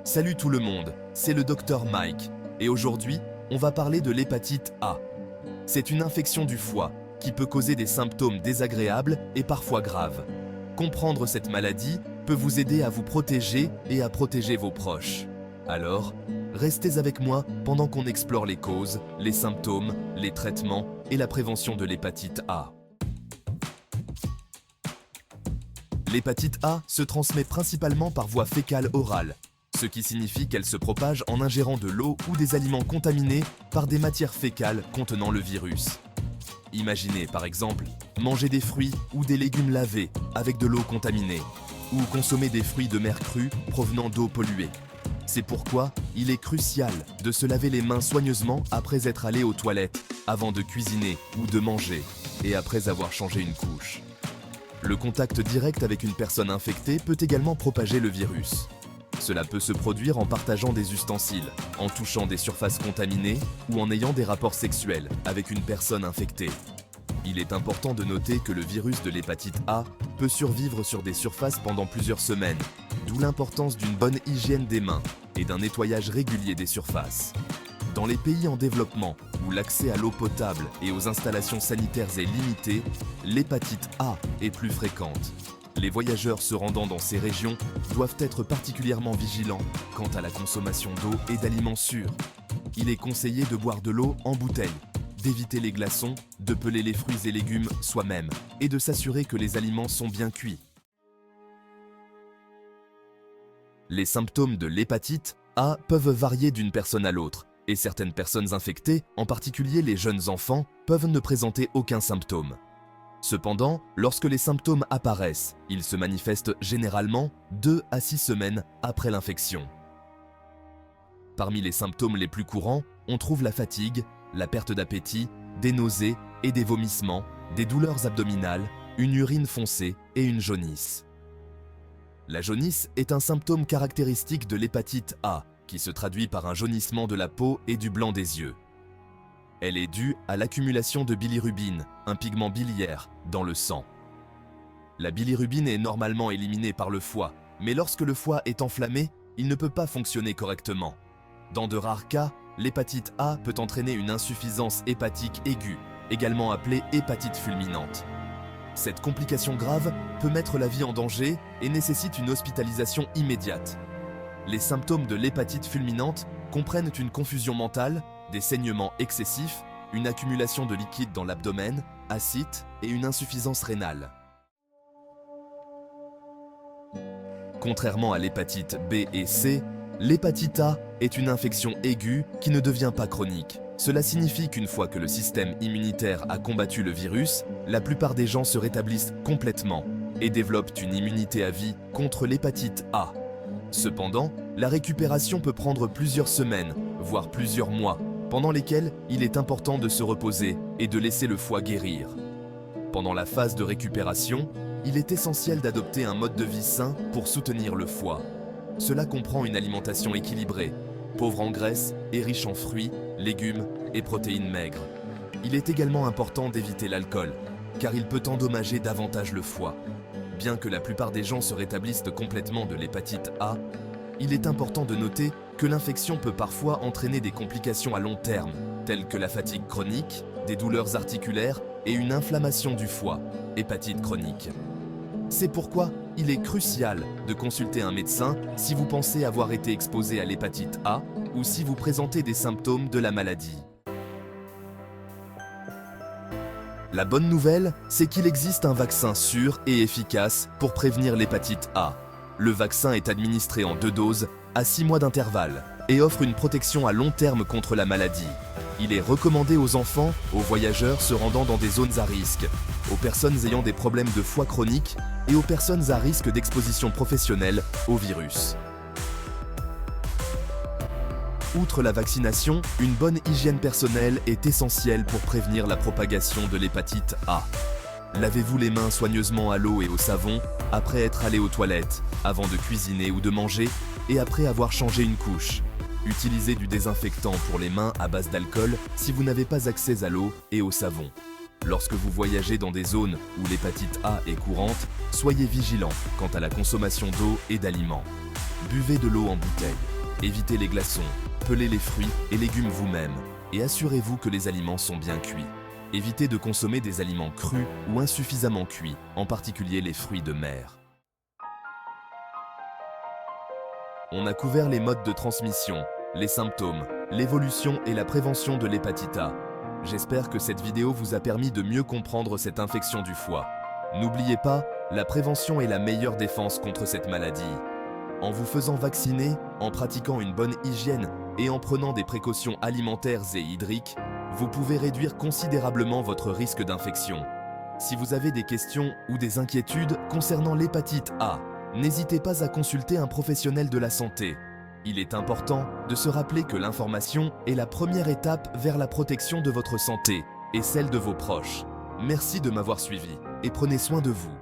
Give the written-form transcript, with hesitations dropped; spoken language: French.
Salut tout le monde, c'est le docteur Mike et aujourd'hui, on va parler de l'hépatite A. C'est une infection du foie qui peut causer des symptômes désagréables et parfois graves. Comprendre cette maladie peut vous aider à vous protéger et à protéger vos proches. Alors, restez avec moi pendant qu'on explore les causes, les symptômes, les traitements et la prévention de l'hépatite A. L'hépatite A se transmet principalement par voie fécale-orale, ce qui signifie qu'elle se propage en ingérant de l'eau ou des aliments contaminés par des matières fécales contenant le virus. Imaginez par exemple manger des fruits ou des légumes lavés avec de l'eau contaminée, ou consommer des fruits de mer crus provenant d'eau polluée. C'est pourquoi il est crucial de se laver les mains soigneusement après être allé aux toilettes, avant de cuisiner ou de manger, et après avoir changé une couche. Le contact direct avec une personne infectée peut également propager le virus. Cela peut se produire en partageant des ustensiles, en touchant des surfaces contaminées ou en ayant des rapports sexuels avec une personne infectée. Il est important de noter que le virus de l'hépatite A peut survivre sur des surfaces pendant plusieurs semaines, d'où l'importance d'une bonne hygiène des mains et d'un nettoyage régulier des surfaces. Dans les pays en développement, où l'accès à l'eau potable et aux installations sanitaires est limité, l'hépatite A est plus fréquente. Les voyageurs se rendant dans ces régions doivent être particulièrement vigilants quant à la consommation d'eau et d'aliments sûrs. Il est conseillé de boire de l'eau en bouteille, d'éviter les glaçons, de peler les fruits et légumes soi-même et de s'assurer que les aliments sont bien cuits. Les symptômes de l'hépatite A peuvent varier d'une personne à l'autre et certaines personnes infectées, en particulier les jeunes enfants, peuvent ne présenter aucun symptôme. Cependant, lorsque les symptômes apparaissent, ils se manifestent généralement 2 à 6 semaines après l'infection. Parmi les symptômes les plus courants, on trouve la fatigue, la perte d'appétit, des nausées et des vomissements, des douleurs abdominales, une urine foncée et une jaunisse. La jaunisse est un symptôme caractéristique de l'hépatite A, qui se traduit par un jaunissement de la peau et du blanc des yeux. Elle est due à l'accumulation de bilirubine, un pigment biliaire, dans le sang. La bilirubine est normalement éliminée par le foie, mais lorsque le foie est enflammé, il ne peut pas fonctionner correctement. Dans de rares cas, l'hépatite A peut entraîner une insuffisance hépatique aiguë, également appelée hépatite fulminante. Cette complication grave peut mettre la vie en danger et nécessite une hospitalisation immédiate. Les symptômes de l'hépatite fulminante comprennent une confusion mentale, des saignements excessifs, une accumulation de liquide dans l'abdomen, ascites et une insuffisance rénale. Contrairement à l'hépatite B et C, l'hépatite A est une infection aiguë qui ne devient pas chronique. Cela signifie qu'une fois que le système immunitaire a combattu le virus, la plupart des gens se rétablissent complètement et développent une immunité à vie contre l'hépatite A. Cependant, la récupération peut prendre plusieurs semaines, voire plusieurs mois, pendant lesquels il est important de se reposer et de laisser le foie guérir. Pendant la phase de récupération, il est essentiel d'adopter un mode de vie sain pour soutenir le foie. Cela comprend une alimentation équilibrée, pauvre en graisse et riche en fruits, légumes et protéines maigres. Il est également important d'éviter l'alcool, car il peut endommager davantage le foie. Bien que la plupart des gens se rétablissent complètement de l'hépatite A, il est important de noter que l'infection peut parfois entraîner des complications à long terme, telles que la fatigue chronique, des douleurs articulaires et une inflammation du foie, hépatite chronique. C'est pourquoi il est crucial de consulter un médecin si vous pensez avoir été exposé à l'hépatite A ou si vous présentez des symptômes de la maladie. La bonne nouvelle, c'est qu'il existe un vaccin sûr et efficace pour prévenir l'hépatite A. Le vaccin est administré en 2 doses, à 6 mois d'intervalle, et offre une protection à long terme contre la maladie. Il est recommandé aux enfants, aux voyageurs se rendant dans des zones à risque, aux personnes ayant des problèmes de foie chroniques et aux personnes à risque d'exposition professionnelle au virus. Outre la vaccination, une bonne hygiène personnelle est essentielle pour prévenir la propagation de l'hépatite A. Lavez-vous les mains soigneusement à l'eau et au savon après être allé aux toilettes, avant de cuisiner ou de manger et après avoir changé une couche. Utilisez du désinfectant pour les mains à base d'alcool si vous n'avez pas accès à l'eau et au savon. Lorsque vous voyagez dans des zones où l'hépatite A est courante, soyez vigilant quant à la consommation d'eau et d'aliments. Buvez de l'eau en bouteille. Évitez les glaçons, pelez les fruits et légumes vous-même et assurez-vous que les aliments sont bien cuits. Évitez de consommer des aliments crus ou insuffisamment cuits, en particulier les fruits de mer. On a couvert les modes de transmission, les symptômes, l'évolution et la prévention de l'hépatite A. J'espère que cette vidéo vous a permis de mieux comprendre cette infection du foie. N'oubliez pas, la prévention est la meilleure défense contre cette maladie. En vous faisant vacciner, en pratiquant une bonne hygiène et en prenant des précautions alimentaires et hydriques, vous pouvez réduire considérablement votre risque d'infection. Si vous avez des questions ou des inquiétudes concernant l'hépatite A, n'hésitez pas à consulter un professionnel de la santé. Il est important de se rappeler que l'information est la première étape vers la protection de votre santé et celle de vos proches. Merci de m'avoir suivi et prenez soin de vous.